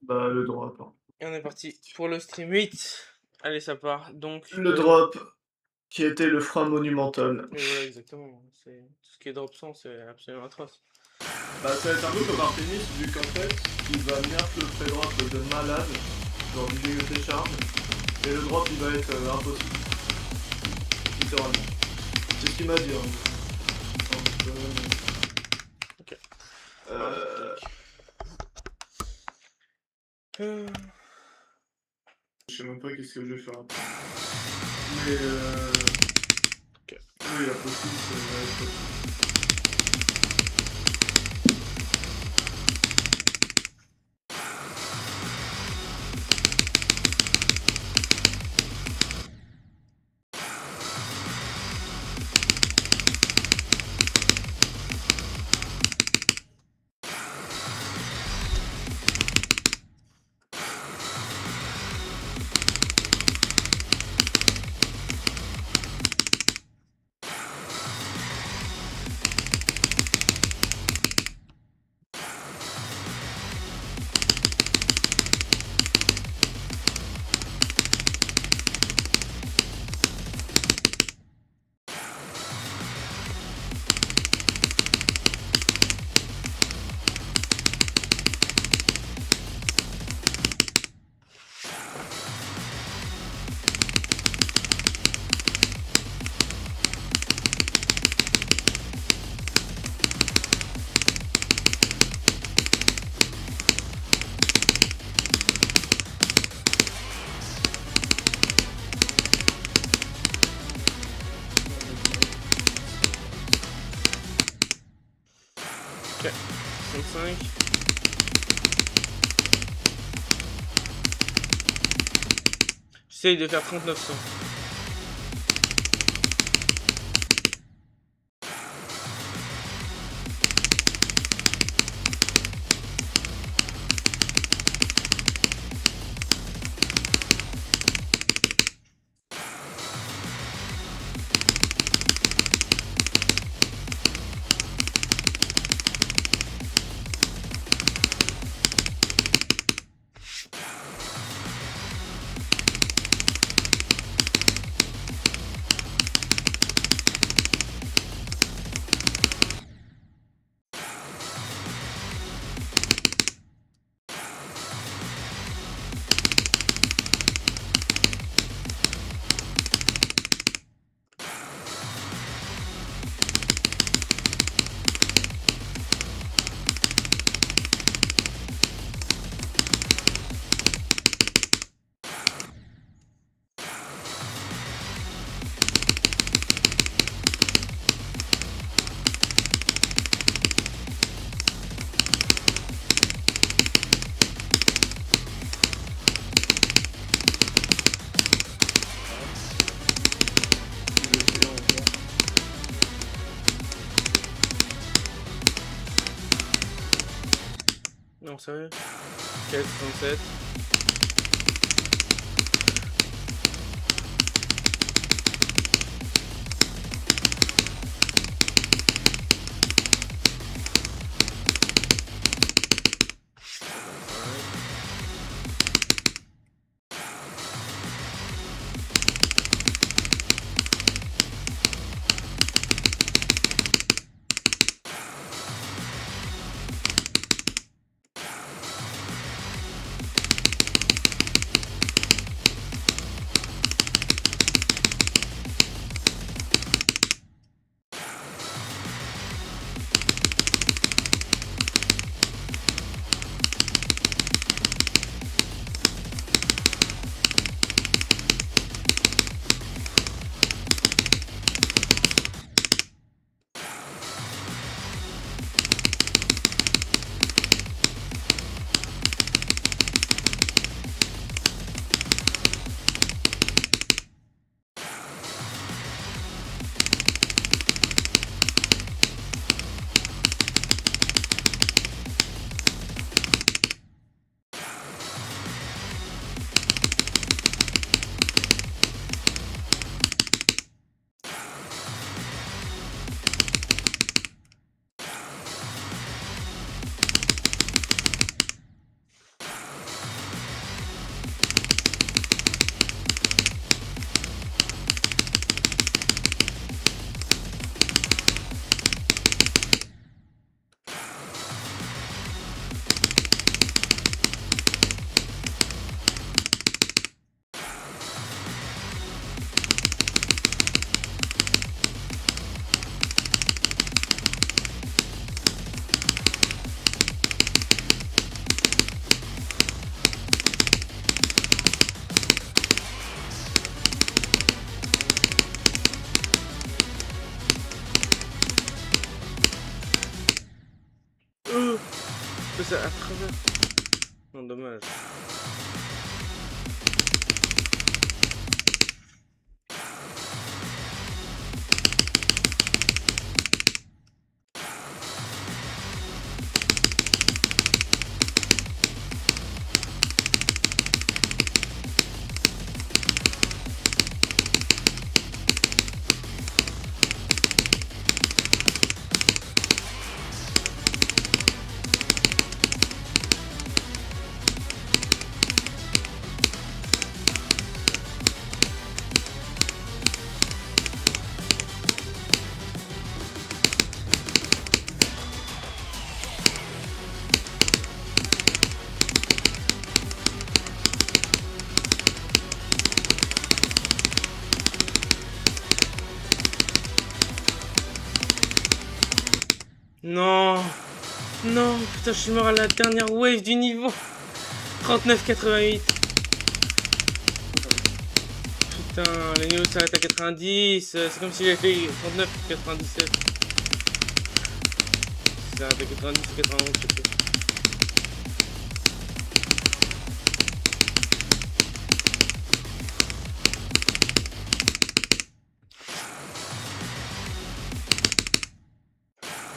Bah, le drop, hein. Et on est parti pour le stream 8. Allez, ça part. Donc, Le drop qui était le frein monumental. mais voilà, exactement. C'est tout ce qui est drop 100, c'est absolument atroce. Bah, ça va être un peu comme un tennis, vu qu'en fait, il va nerf le pré-drop de malade, genre du dégueuté charge, et le drop il va être impossible, littéralement. C'est ce qu'il m'a dit, hein. Ok. Euh, je sais même pas qu'est-ce que je vais faire après. Mais Ok. oui, la possible, c'est possible. Ok. 65. J'essaye de faire 3900. Non, sérieux? Ok, 67. ça à travers. Non, dommage. Non, non, putain, je suis mort à la dernière wave du niveau. 39,88. Putain, le niveau s'arrête à 90. C'est comme si j'avais fait 39,97. Ça s'arrête à 90 ou 91, je sais plus.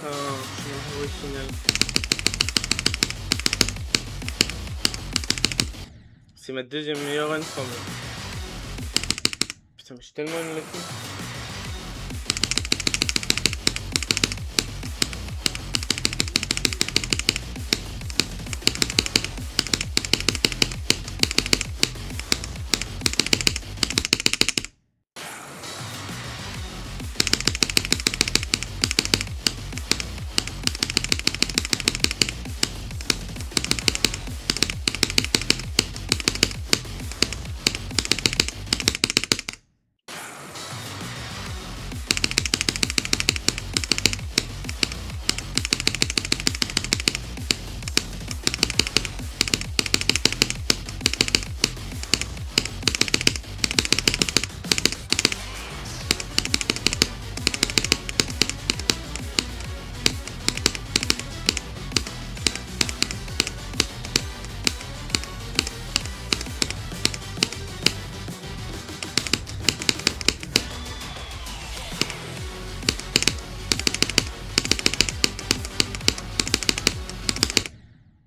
Oh, je suis mort au final. C'est ma deuxième meilleure run forme. Putain, mais je suis tellement unlucky.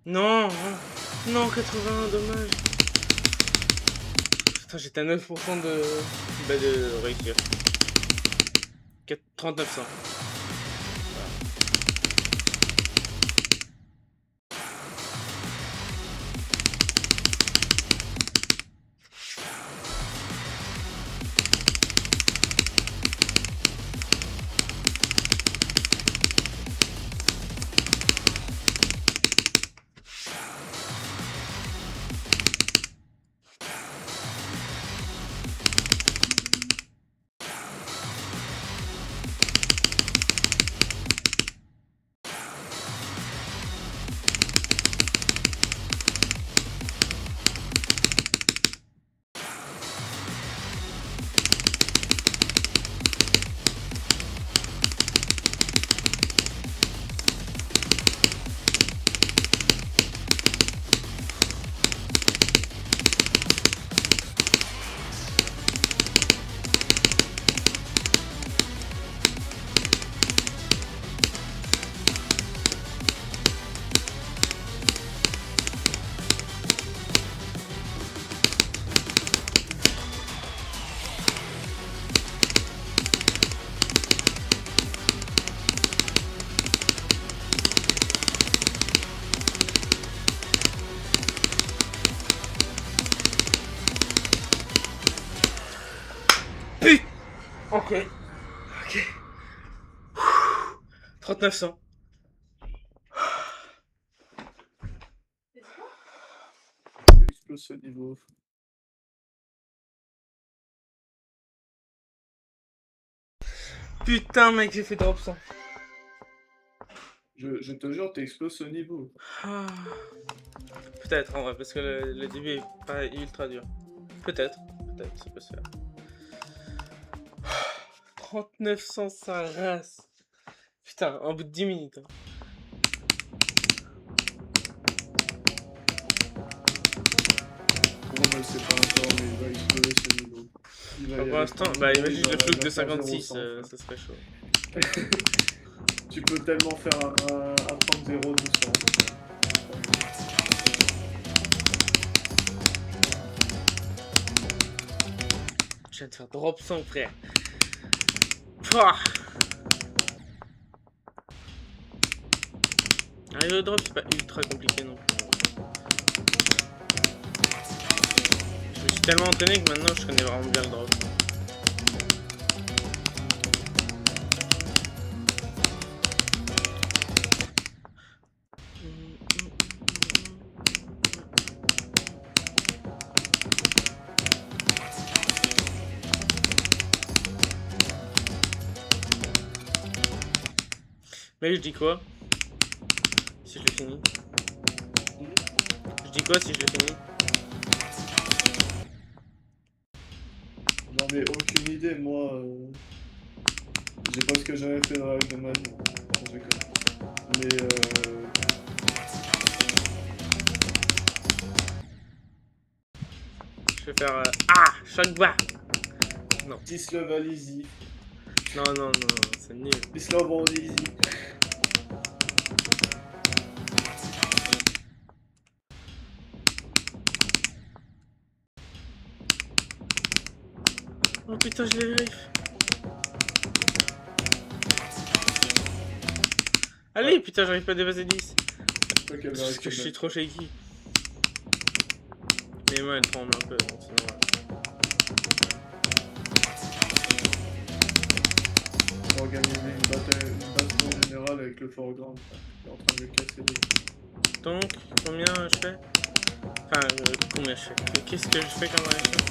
Non, non, 81, dommage. Putain, j'étais à 9% de réussir. 3900. Ok. Ok. 3900. Explose ce niveau. Putain, mec, j'ai fait drop 100. Je te jure, t'exploses ce niveau. Ah. Peut-être en vrai, parce que le début est pas ultra dur. Peut-être, ça peut se faire. 3900, sa race. Putain, en bout de 10 minutes. Hein. ne le sait pas encore, mais il va exploser ce niveau. Il va y Pour aller l'instant, tranquillement, bah il imagine va- le il truc va de faire 56, 0-100, ça serait chaud. Tu peux tellement faire un 30-0 doucement. Je viens de faire drop 100, frère. Pouah. Arriver au drop, c'est pas ultra compliqué non plus. Je me suis tellement entraîné que maintenant je connais vraiment bien le drop. Mais je dis quoi si je le finis? Je dis quoi si je le finis? J'en ai aucune idée, moi. J'ai pas ce que j'avais fait dans la vie de ma vie. Je déconne. Mais Je vais faire chaque bas. 10 level easy. Non, c'est nul. 10 level easy. Oh putain, je l'ai vérifié. Allez, putain, j'arrive pas à dépasser 10. Parce que je suis trop shaky. Mais moi, elle tremble un peu, donc c'est normal. On va organiser une baston générale avec le foreground. Il est en train de le casser les... Donc, combien je fais? Enfin, combien je fais? Qu'est-ce que je fais comme réaction?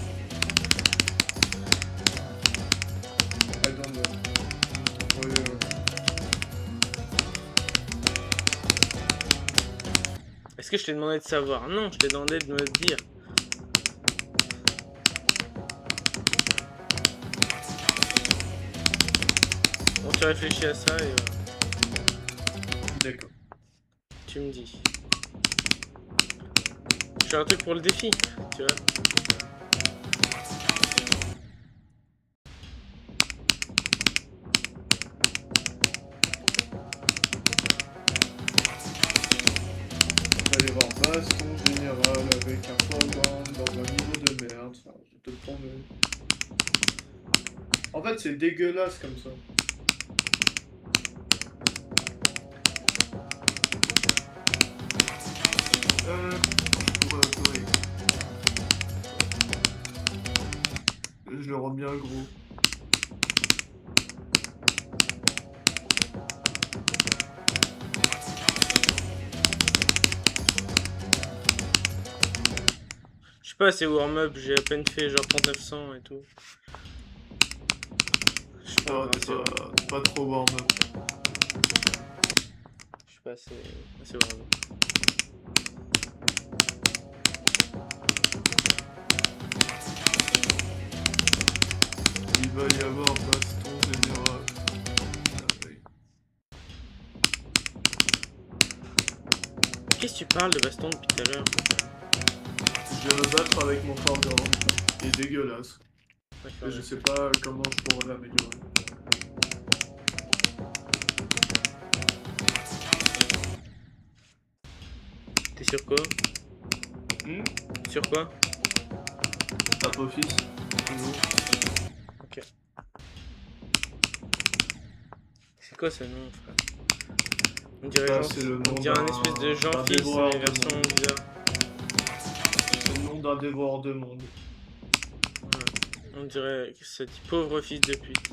I don't know. Oui, Est-ce que je t'ai demandé de savoir? Non, je t'ai demandé de me dire. Bon, tu réfléchis à ça et d'accord. tu me dis. J'ai un truc pour le défi, tu vois. On va aller voir baston général avec un foreground dans un niveau de merde. Enfin, je te le promets. En fait, c'est dégueulasse comme ça. Je le rends bien gros. Je sais pas, c'est warm-up, j'ai à peine fait genre 3900 et tout. Je suis pas, Pas trop warm-up. je suis pas assez warm-up. Il va y avoir baston général. Qu'est-ce que tu parles de baston depuis tout à l'heure? Je vais me battre avec mon foreground. Il est dégueulasse. D'accord. Et je sais pas comment je pourrais l'améliorer. T'es sur quoi? Sur quoi? Apophis, toujours. Ok. C'est quoi ce nom, frère? On dirait, Ça, genre, c'est le nom on dirait un d'un- espèce de d'un Jean-Fils dévoreur mais de version monde. bizarre. C'est le nom d'un dévoreur de monde. Ouais. On dirait que c'est du pauvre fils de pute.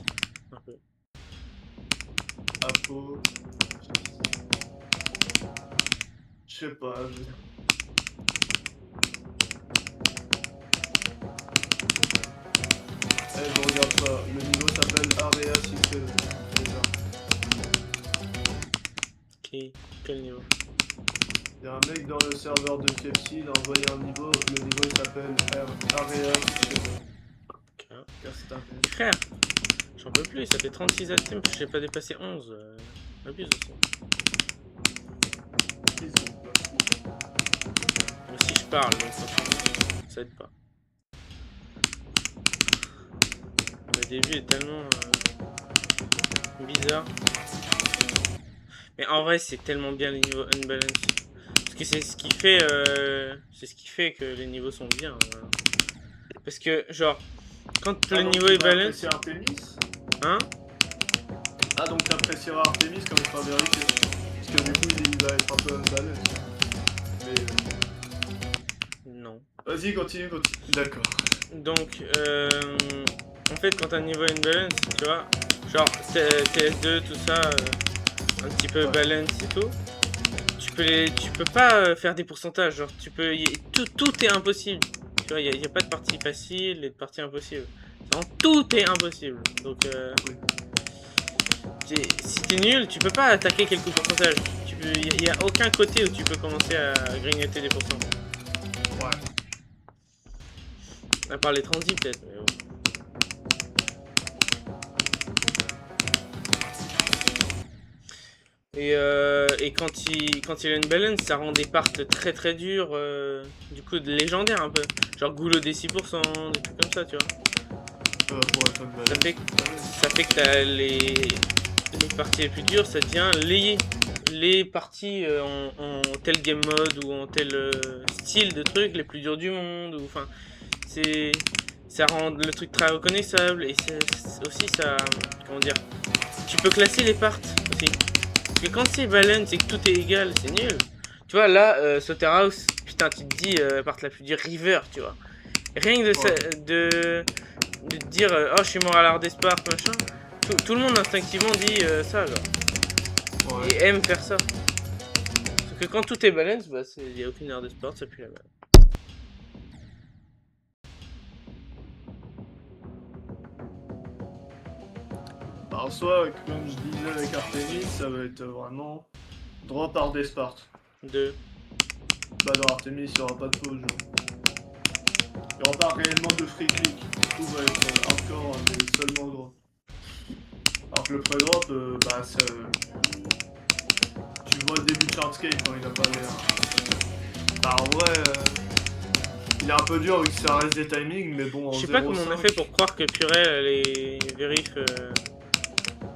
Un peu. Apo. Je sais pas. Je regarde pas. Le niveau s'appelle Area 6 déjà. Quel niveau? Il y a un mec dans le serveur de KFC, il a envoyé un niveau. Le niveau il s'appelle Area 6 Ok. Frère, j'en peux plus, ça fait 36 attempts, j'ai pas dépassé 11. Abuse aussi. Moi si je parle, donc forcément. ça aide pas. Le début est tellement bizarre. Mais en vrai, c'est tellement bien les niveaux unbalance. Parce que c'est ce qui fait que les niveaux sont bien. Voilà. Parce que, genre, quand le niveau est balance. Artemis Hein? Ah, donc t'apprécieras Artemis quand il sera vérifié. Parce que du coup, il va être un peu unbalance. Mais. Non. Vas-y, continue. D'accord. Donc, en fait, quand t'as un niveau unbalance, tu vois, genre TS2, tout ça, un petit peu balance et tout, tu peux pas faire des pourcentages, genre tout est impossible. Tu vois, y a pas de partie facile et de partie impossible. Vraiment, tout est impossible. Donc, si t'es nul, tu peux pas attaquer quelques pourcentages. Y a aucun côté où tu peux commencer à grignoter des pourcents. Ouais. À part les transits peut-être, mais bon. Et quand il a une balance, ça rend des parts très très dures, du coup de légendaires un peu. Genre goulot des 6%, des trucs comme ça, tu vois. Ça fait que t'as les parties les plus dures, ça devient les parties en tel game mode ou en tel style de truc les plus durs du monde. Ou enfin, ça rend le truc très reconnaissable et aussi ça, comment dire, tu peux classer les parts aussi. Parce que quand c'est balance et que tout est égal, c'est nul. Tu vois, là, Slaughterhouse, putain, tu te dis, part la plus dure, River, tu vois. Rien que de dire, oh, je suis mort à l'art des Sparks, machin. Tout le monde instinctivement dit ça, genre. Ouais. Et aime faire ça. Parce que quand tout est balance, bah, il n'y a aucune art des Sparks, ça pue la merde. Bah, en soi, comme je disais avec Artemis, ça va être vraiment drop art des Sparks. Bah, dans Artemis, il n'y aura pas de pause, genre. Il n'y aura pas réellement de free click. Tout va être hardcore, mais seulement drop. Alors que le pré-drop, bah, ça... Tu vois le début de Shardscape quand il a pas l'air. Bah, en vrai, il est un peu dur vu que ça reste des timings, mais bon, en 0.5... Je sais pas comment on a fait pour croire que Purel les vérifs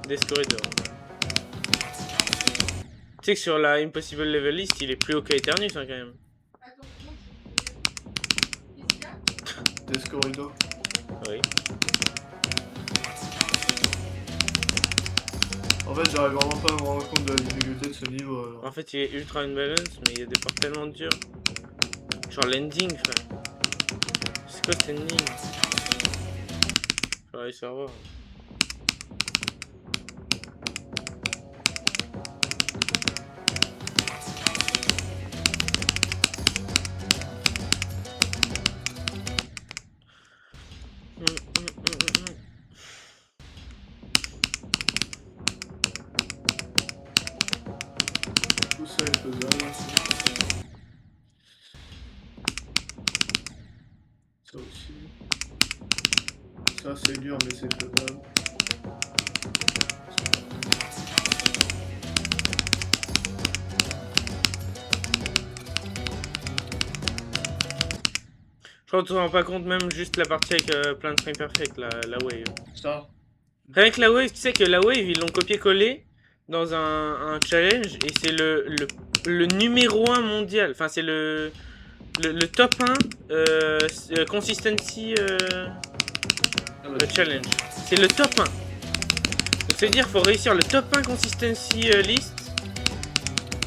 des corridors. Tu sais que sur la Impossible Level List, il est plus haut qu'Aeternus, hein, quand même. Descorido. Oui. En fait, j'arrive vraiment pas à me rendre compte de la difficulté de ce niveau. Alors. En fait, il est ultra unbalance, mais il y a des parts tellement dures. Genre l'ending, frère. C'est quoi cet ending? Faudrait savoir. Tout ça est faisable. Ça aussi. Ça c'est dur mais c'est faisable. Je crois que tu te rends pas compte, même juste la partie avec plein de frames perfect, la wave. Ça. Rien que la wave, tu sais que la wave, ils l'ont copié-collé dans un challenge et c'est le numéro 1 mondial. Enfin, c'est le top 1 consistency challenge. C'est le top 1. Donc, c'est-à-dire qu'il faut réussir le top 1 consistency list,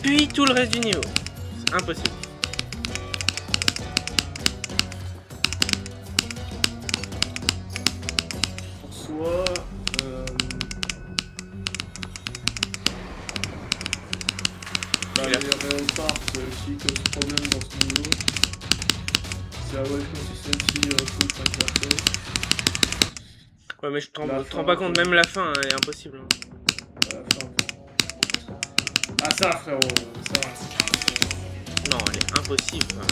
puis tout le reste du niveau. C'est impossible. Pour soi, bah, les réelles parts qui causent problème dans ce niveau, c'est la wave consistency full 5 RP. Ouais, mais je te rends pas compte, même la fin, elle est impossible. Hein. La fin. Ah, ça, frérot, ça. Non, elle est impossible. Hein.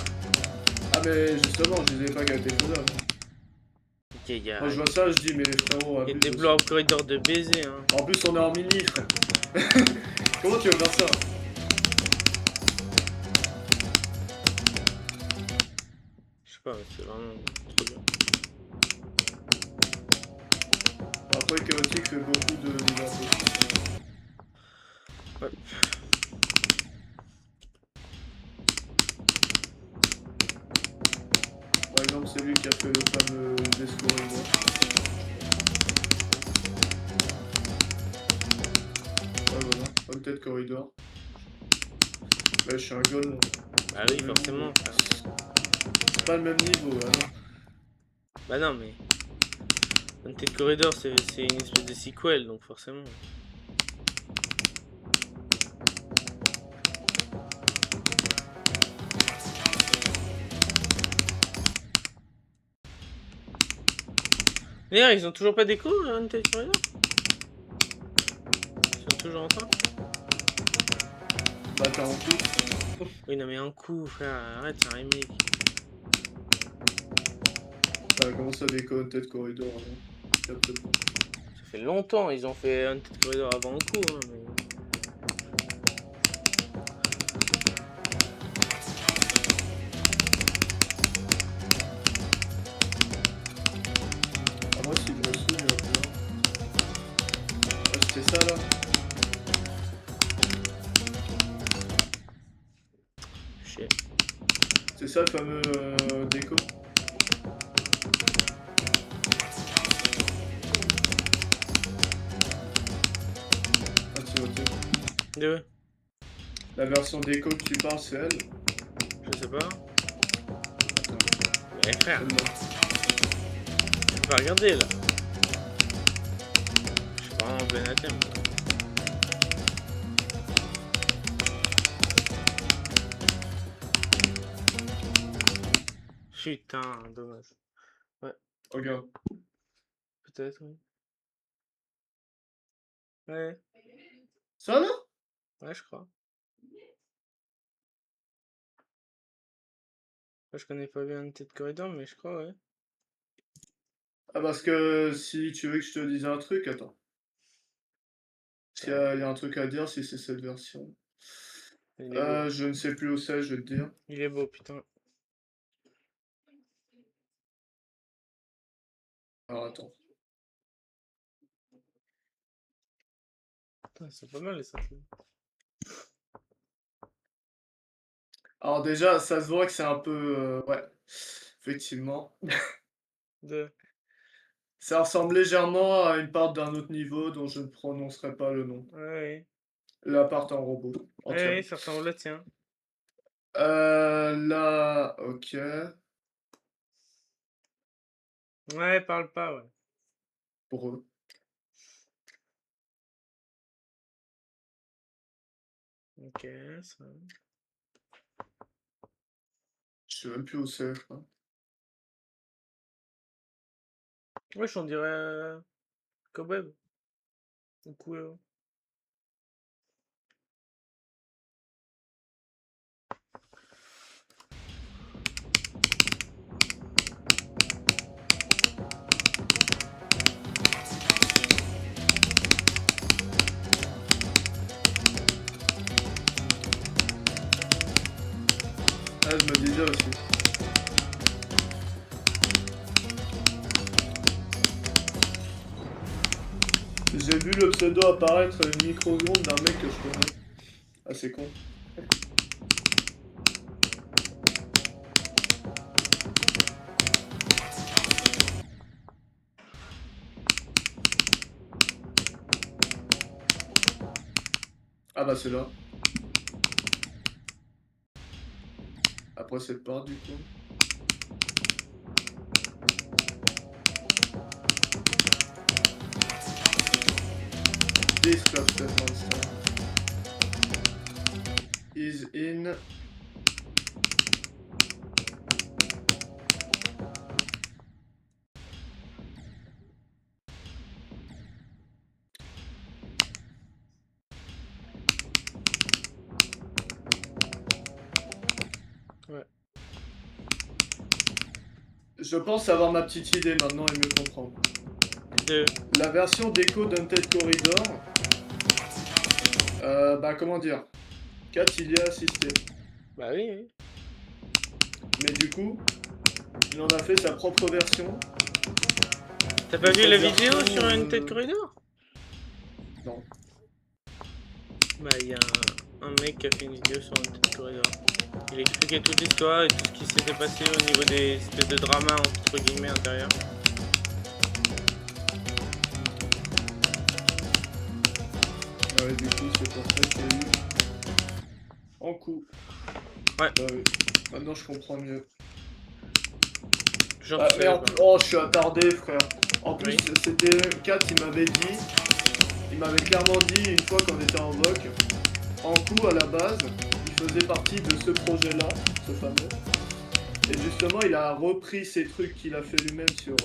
Ah, mais justement, je disais pas qu'elle était faisable. Quand je vois ça, je dis, mais frérot. Il y a des blow-up corridors de baiser. Hein. En plus, on est en mini, frère. Comment tu veux faire ça? Je sais pas, c'est vraiment trop bien. Après, Chaotic fait beaucoup de l'univers possible. Ouais. Par exemple, c'est lui qui a fait le fameux Death Corridor. Ouais, voilà, Haunted Corridor. Bah, je suis un goal. Bah oui, forcément. C'est pas le même niveau, là, non. Bah non, mais Haunted Corridor, c'est une espèce de sequel, donc forcément. D'ailleurs, ils ont toujours pas d'écho, Haunted Corridor? Ils sont toujours en train? Bah, t'as en coup. Oui, non, mais un coup, frère, arrête, c'est un remake. Bah, comment ça déco Haunted Corridor, non? Capte pas. Ça fait longtemps, ils ont fait Haunted Corridor avant un coup, hein, mais... Ah, moi, si je me souviens, ah, c'était ça, là? Chier. C'est ça, le fameux déco? Ah, tu vois, De... la version déco que tu parles, c'est elle? Je sais pas. Attends, Mais frère, celle-là. tu peux pas regarder, là. Je suis vraiment en plein thème. Putain, dommage. Regarde. Peut-être, oui. Ouais, Ça, là? ouais, je crois. Moi, je connais pas bien Haunted Corridor, mais je crois, ouais. Ah, parce que si tu veux que je te dise un truc, attends. S'il y a un truc à dire, si c'est cette version. Il est beau. Je ne sais plus où c'est, je vais te dire. Il est beau, putain. Alors, attends. Putain, c'est pas mal, les satellites. Alors, déjà, ça se voit que c'est un peu. Ouais, effectivement. De... Ça ressemble légèrement à une part d'un autre niveau dont je ne prononcerai pas le nom. Ouais, La part en robot, entièrement. ouais, ça ressemble au tien. Là, ok. Ouais, parle pas, ouais. Pour eux. Ok, ça... Je sais même plus où c'est, je crois. Wesh, on dirait... Cobweb. Ou Kueo. Ah, je me disais aussi. J'ai vu le pseudo apparaître une microseconde d'un mec que je connais. Ah, c'est con. Ah bah c'est là. Après cette part du coup. This cluster monster is in. Ouais. Je pense avoir ma petite idée maintenant et mieux comprendre. De... La version déco d'Haunted Corridor. Bah comment dire. Kat il y a assisté. Bah oui, oui. Mais du coup, Il en a fait sa propre version. T'as pas Et vu cette la vidéo version, sur Haunted Corridor? Non. Bah, il y a un mec qui a fait une vidéo sur Haunted Corridor. Il expliquait toute l'histoire et tout ce qui s'était passé au niveau des espèces de drama entre guillemets intérieurs. Ouais, du coup, c'est pour ça qu'il y a eu en coup. Ouais. Bah oui. Maintenant, je comprends mieux. Genre, Ah, merde, oh, je suis attardé, frère. En plus, Oui. c'était Kat, il m'avait clairement dit, une fois qu'on était en voc, en coup, à la base, il faisait partie de ce projet-là, ce fameux. Et justement, il a repris ces trucs qu'il a fait lui-même sur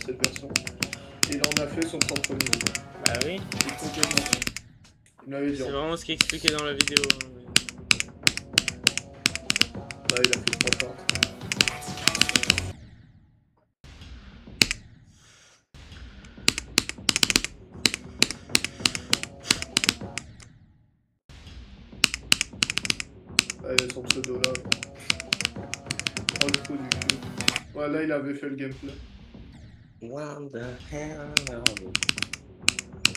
cette version. Et il en a fait son propre niveau. Bah oui. C'est complètement. Il m'avait dit. C'est vraiment ce qui est expliqué dans la vidéo. Hein, mais... Bah, il a fait 3 parts. Ah, il y a son pseudo là. Oh, le trou du cul. Ouais, là, il avait fait le gameplay. What the hell?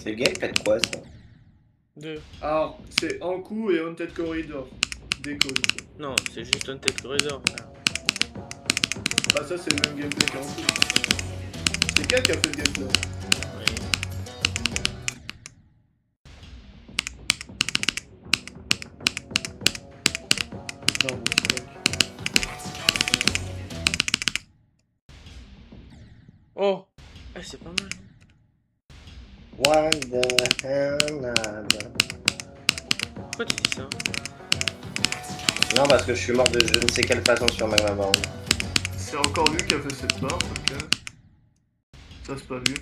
C'est le gameplay de quoi ça? Deux. Alors, c'est Ankou et Haunted Corridor. Déco, du coup. Non, c'est juste Haunted Corridor, frère. Bah, ça, c'est le même gameplay qu'Ankou. C'est Kat qui a fait le gameplay. Oui. Non, bon, c'est vrai. Oh! Ah, c'est pas mal. What the hell? Pourquoi tu dis ça? Non, parce que je suis mort de je ne sais quelle façon sur Magma. C'est encore lui qui a fait cette barre, ok. Ça, c'est pas lui.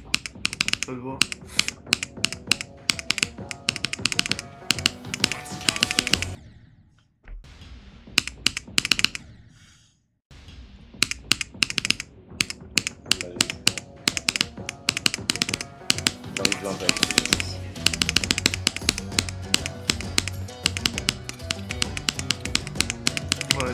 Ça le voit. J'ai envie de planter. Ouais.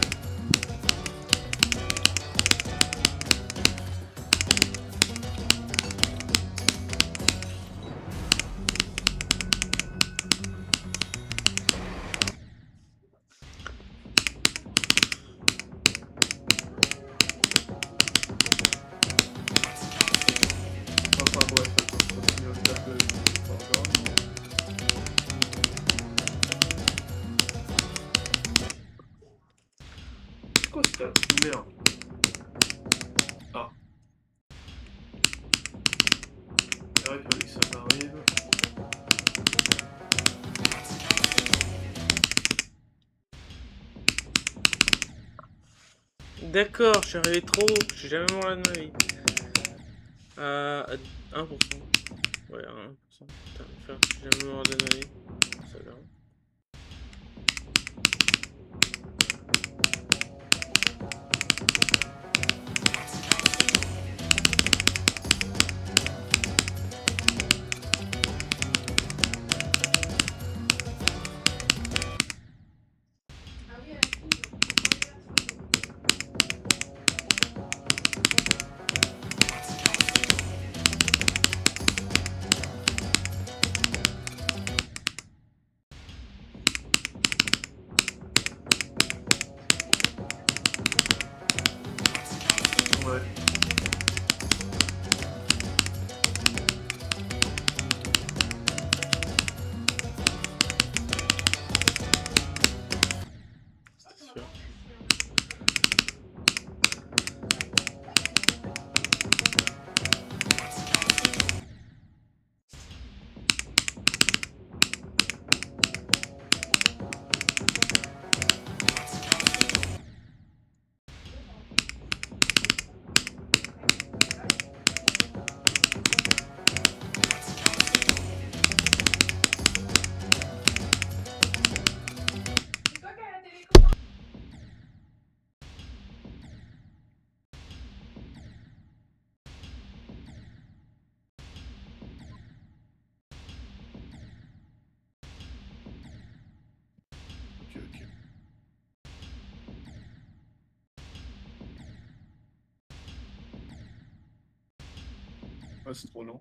Enfin bref, attends, je continue à faire de c'est quoi cette merde? Ah. C'est vrai qu'il fallait que ça m'arrive. D'accord, je suis arrivé trop haut. Je suis jamais mort là de ma vie. 1%. Ouais, 1%. Putain, frère, je suis jamais mort de ma vie. Ça va. Ouais. C'est sûr. Ouais, c'est trop long.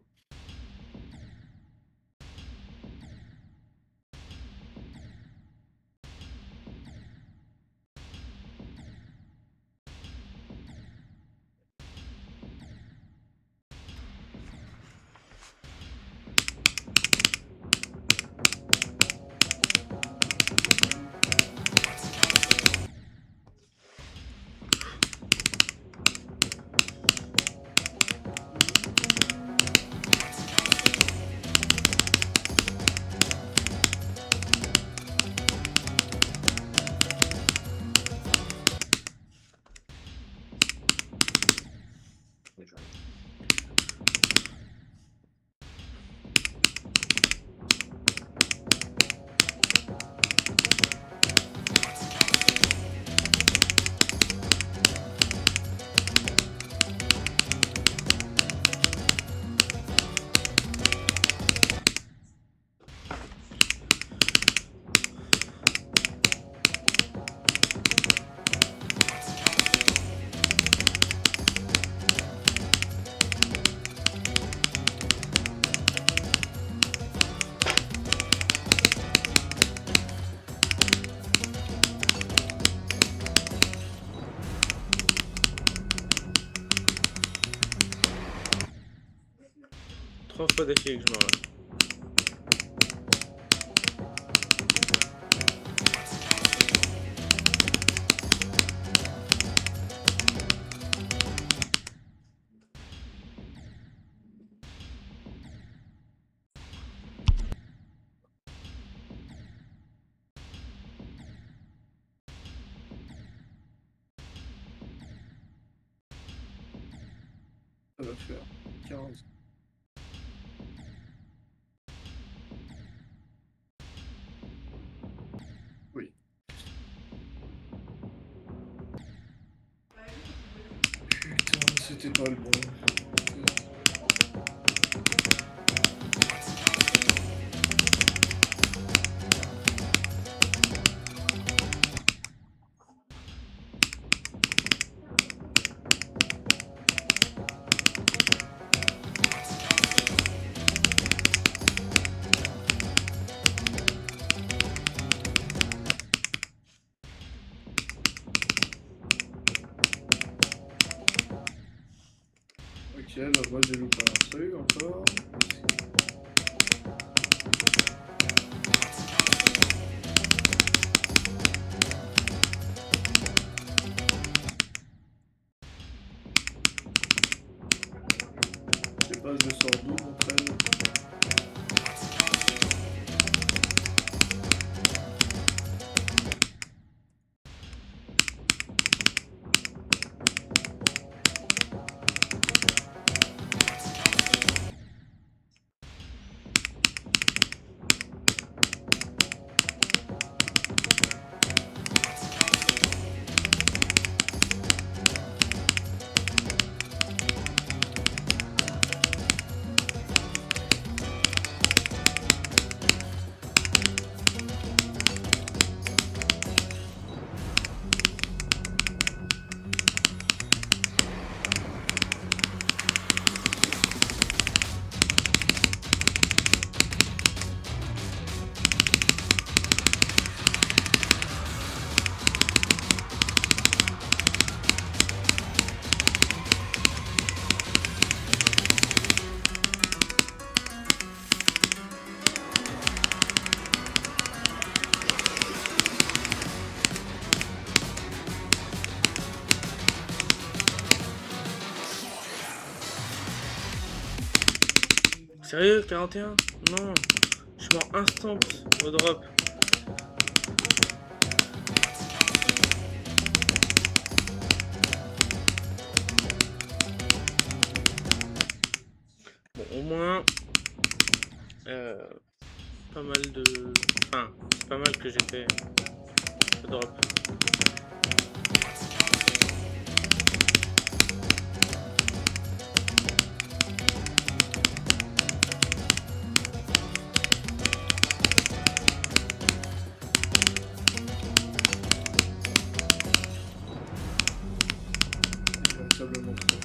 Trois fois d'affilée que je meurs là. Ça va faire 15. Oui. Putain, c'était pas le bon. Ok, là moi j'ai loupé un truc encore. Je sais pas, je sors d'où mon traîne. Sérieux, 41? Non. Je suis mort instant au drop. Bon, au moins... pas mal de... Enfin, c'est pas mal que j'ai fait le drop. Véritablement trop.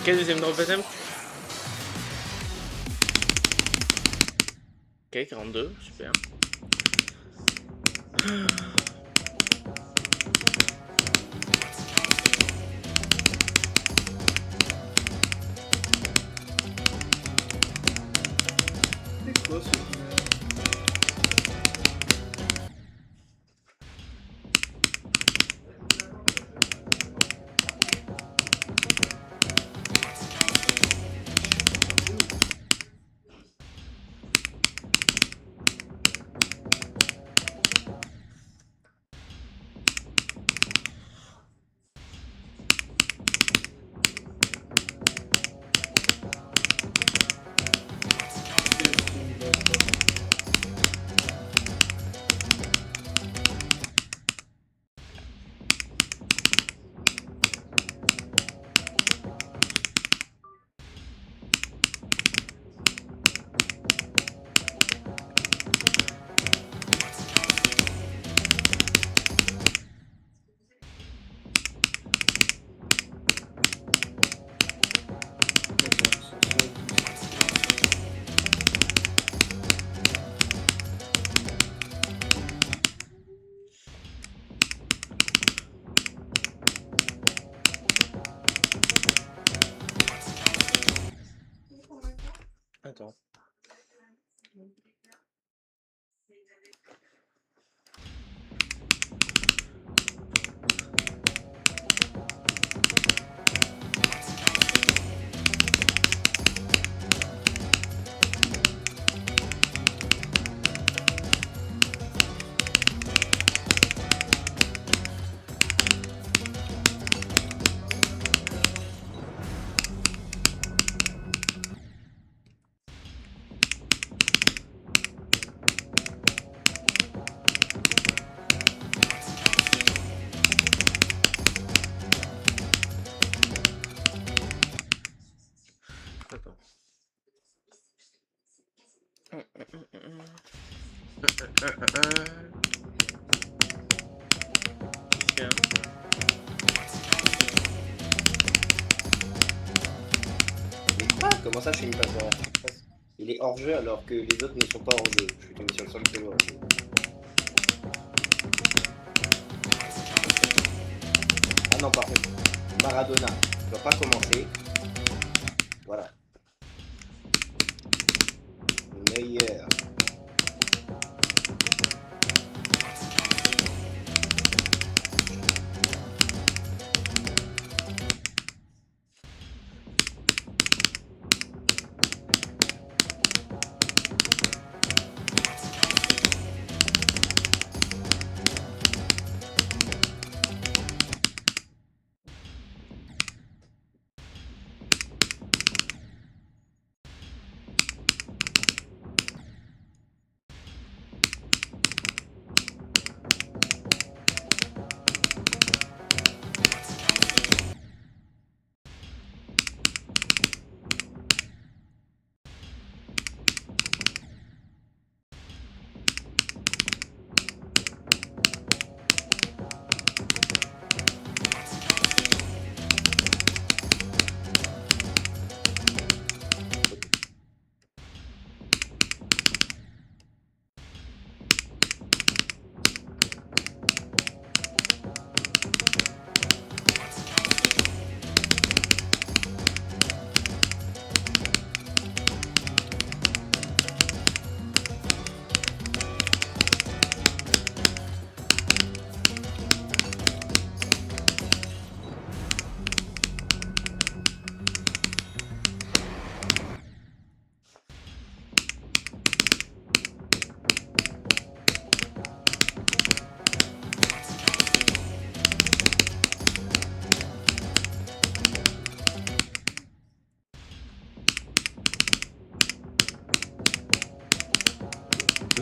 Quel deuxième drop baptême? Ok, 42, super. C'est quoi ce dîner? Attends. Attends. Tiens. Mais quoi? Comment ça, je suis une passe dans la surface? Il est hors jeu alors que les autres ne sont pas hors jeu. Je suis tombé sur le seul qui est hors jeu. Ah non, par contre, Maradona ne doit pas commencer. Voilà. Le meilleur.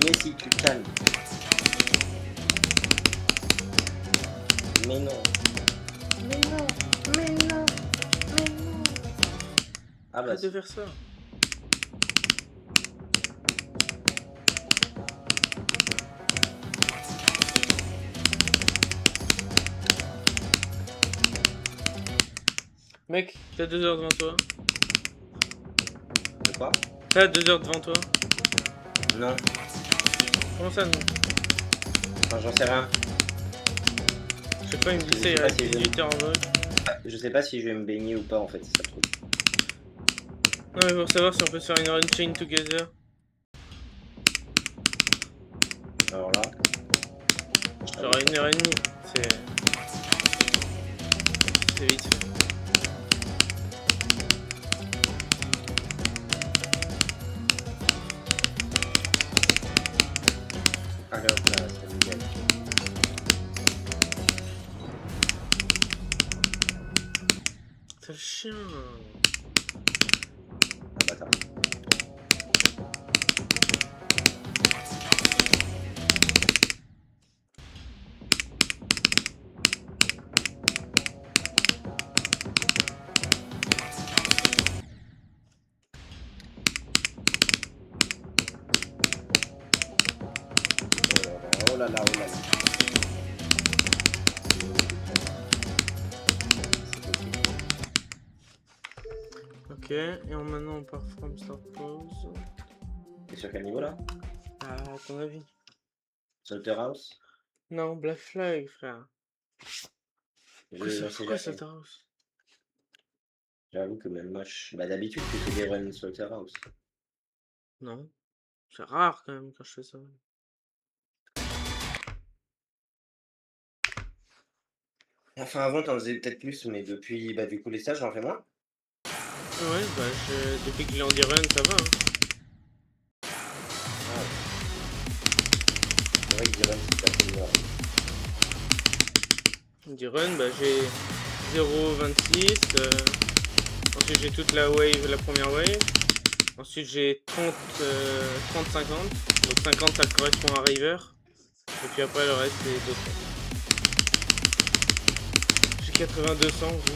Mais si tu te calmes. Mais non. Mais non. Mais non. Mais non. Ah bah Arrête de faire ça. Mec, t'as 2 heures devant toi. De quoi? T'as 2 heures devant toi. Non. Comment ça, non? Enfin, j'en sais rien. Je sais pas, il me dit Je ça, il sais pas reste si je- 18 heures en mode. Je sais pas si je vais me baigner ou pas en fait, c'est ça le truc. Non, mais pour savoir si on peut se faire une run chain together. Alors là. Genre 1h30. C'est vite fait. Alors là, c'est nickel. C'est le chien. Ah bâtard. Oh là là, oh là là. Ok, et maintenant on part from start pause. T'es sur quel niveau là? Ah, à ton avis? Salterhouse? Non, Black Flag, frère. J'en sais Pourquoi jamais. ça House? J'avoue que même moi, bah d'habitude tu fais des runs Salterhouse. Non. C'est rare quand même quand je fais ça. Enfin avant t'en faisais peut-être plus, mais depuis bah du coup les stages j'en fais moins. Ouais, bah depuis que je l'ai en run, ça va. Hein. Ah ouais. C'est vrai que des runs c'est pas plus grave. Run, bah j'ai 0,26. Ensuite j'ai toute la wave, la première wave. Ensuite j'ai 30, 30-50. Donc 50 ça correspond à River. Et puis après le reste c'est d'autres. J'ai 8200 vous.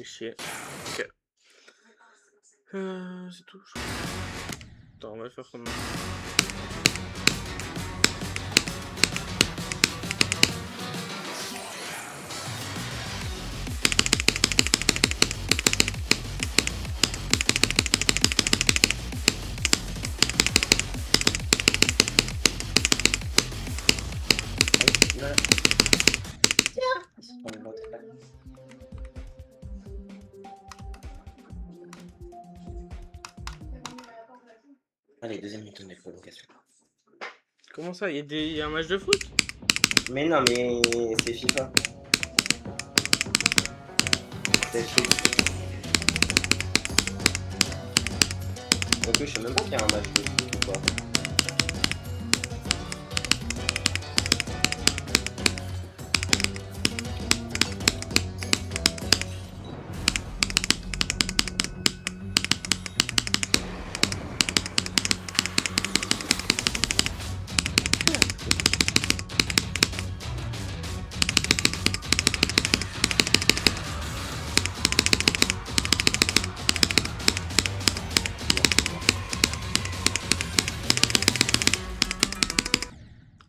Chier. Ok. C'est tout. Attends, on va faire comment? Voilà. Allez, deuxième minute de prolongation. Comment ça? Il y a un match de foot? Mais non, mais c'est FIFA. C'est FIFA. Donc je sais même pas qu'il y a un match de foot ou pas.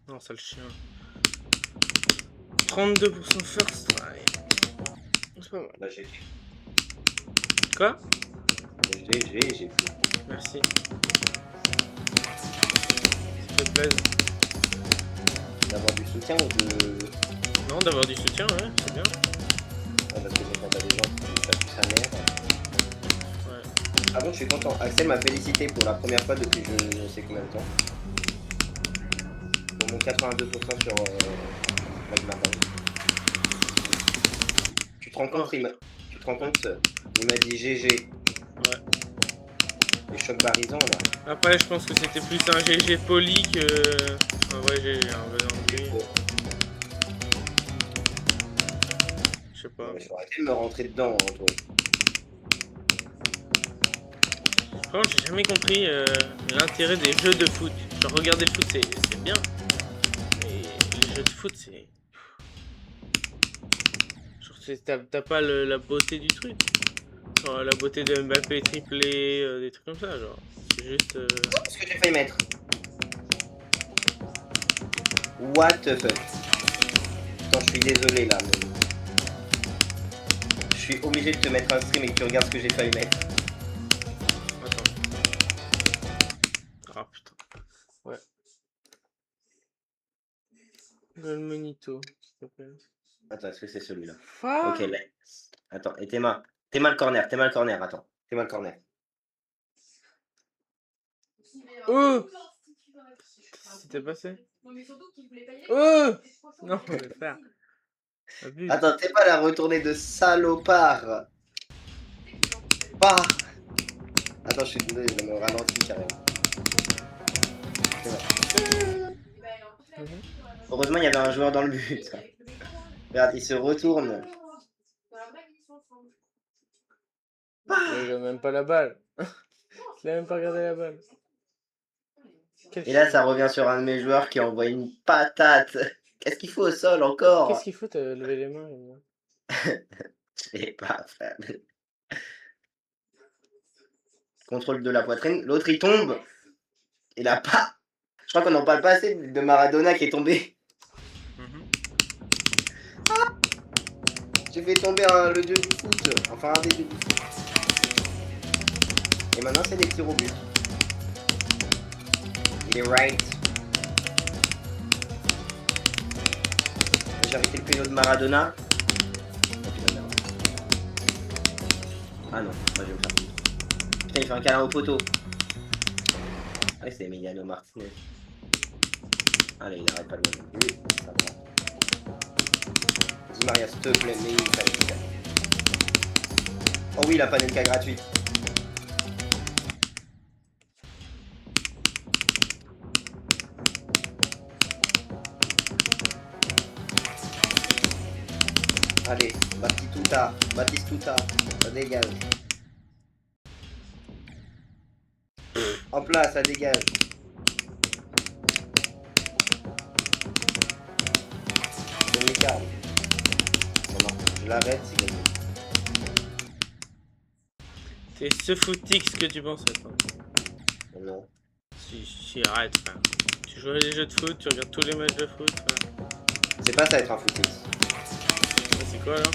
Non, ça le chien. 32% first try. C'est pas mal. Bah j'ai Quoi? j'ai plus. Merci. Ça fait plaisir. D'avoir du soutien ou de. Non, d'avoir du soutien, ouais, c'est bien. Ouais, parce que quand t'as des gens qui tapent sa mère. Ouais. Ah bon, je suis content. Axel m'a félicité pour la première fois depuis je ne sais combien de temps. Pour mon 82% sur Magmar. Tu te rends compte, tu te rends compte, il m'a dit GG. Ouais. Les chocs barisants là. Après, je pense que c'était plus un GG poli que. Ah ouais, j'ai un besoin de lui. Je sais pas. J'aurais arrêté de me rentrer dedans, hein, toi. Franchement, j'ai jamais compris l'intérêt des jeux de foot. Genre, regarder le foot, c'est bien. Mais les jeux de foot, c'est. Genre, t'as pas la beauté du truc. Genre, la beauté de Mbappé triplé, des trucs comme ça, genre. C'est juste. Ce que j'ai failli mettre. What the fuck. Attends, je suis désolé là, mais... Je suis obligé de te mettre un stream et que tu regardes ce que j'ai failli mettre. Attends. Ah putain. Ouais. Le monito, s'il te plaît. Attends, est-ce que c'est celui-là? Ah Ok, là. Attends, et t'es mal le corner, attends. T'es mal le corner. Oh C'était passé. Oh non, je vais faire. Abuse. Attends, t'es pas la retournée de salopard. Pas. Attends, je suis désolé, je me ralentis carrément. C'est bon. Heureusement, il y avait un joueur dans le but. Regarde, il se retourne. Il a même pas la balle. Il a même pas regardé la balle. Et là, ça revient sur un de mes joueurs qui envoie une patate. Qu'est-ce qu'il faut au sol encore? Qu'est-ce qu'il faut te lever les mains? Je sais pas, frère. Contrôle de la poitrine. L'autre, il tombe. Il a pas. Je crois qu'on en parle pas assez de Maradona qui est tombé. J'ai fait tomber le dieu du foot. Enfin, un des dieux du foot. Et maintenant, c'est des tirs au but. Il est right. J'ai arrêté le péno de Maradona. Ah non, moi je vais me faire. Putain, il fait un câlin au poteau. Ouais, c'est Emiliano Martinez. Allez, il arrête pas de me oui, ça va. Dis Maria, s'il te plaît, mais il fallait. Oh oui, la panenka gratuite. Allez, Batistuta, ça dégage. En place, ça dégage. Je m'écarte. Je l'arrête, c'est gagné. C'est ce footix que tu pensais, toi. Non. Si, arrête, frère. Tu joues à des jeux de foot, tu regardes tous les matchs de foot, frère. C'est pas ça être un footix. C'est quoi, là?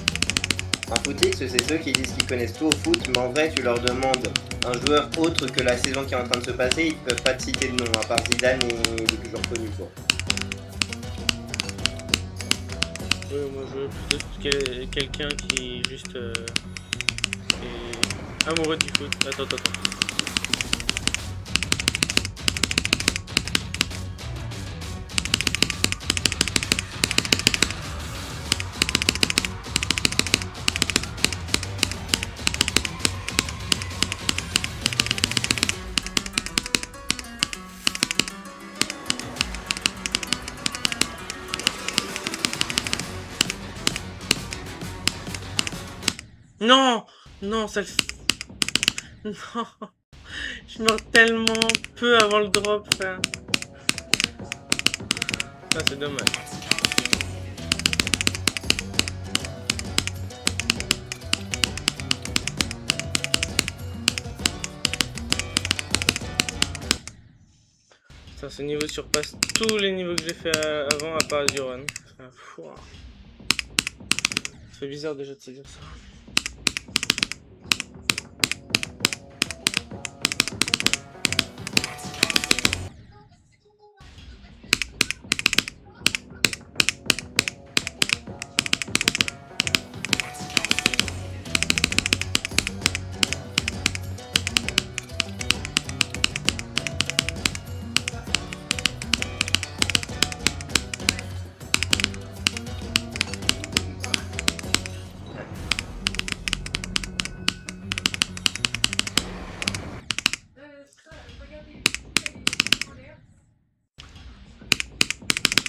Un footix, c'est ceux qui disent qu'ils connaissent tout au foot, mais en vrai, tu leur demandes un joueur autre que la saison qui est en train de se passer, ils peuvent pas te citer de nom, à part Zidane et les plus joueurs connus, quoi. Oui, moi je veux plutôt quelqu'un qui est juste est amoureux du foot. Attends. Non, ça... Non, je meurs tellement peu avant le drop, frère. Ça, c'est dommage. Ça, ce niveau surpasse tous les niveaux que j'ai fait avant, à part Azuron. Ça fait bizarre déjà de se dire ça.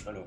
Alors,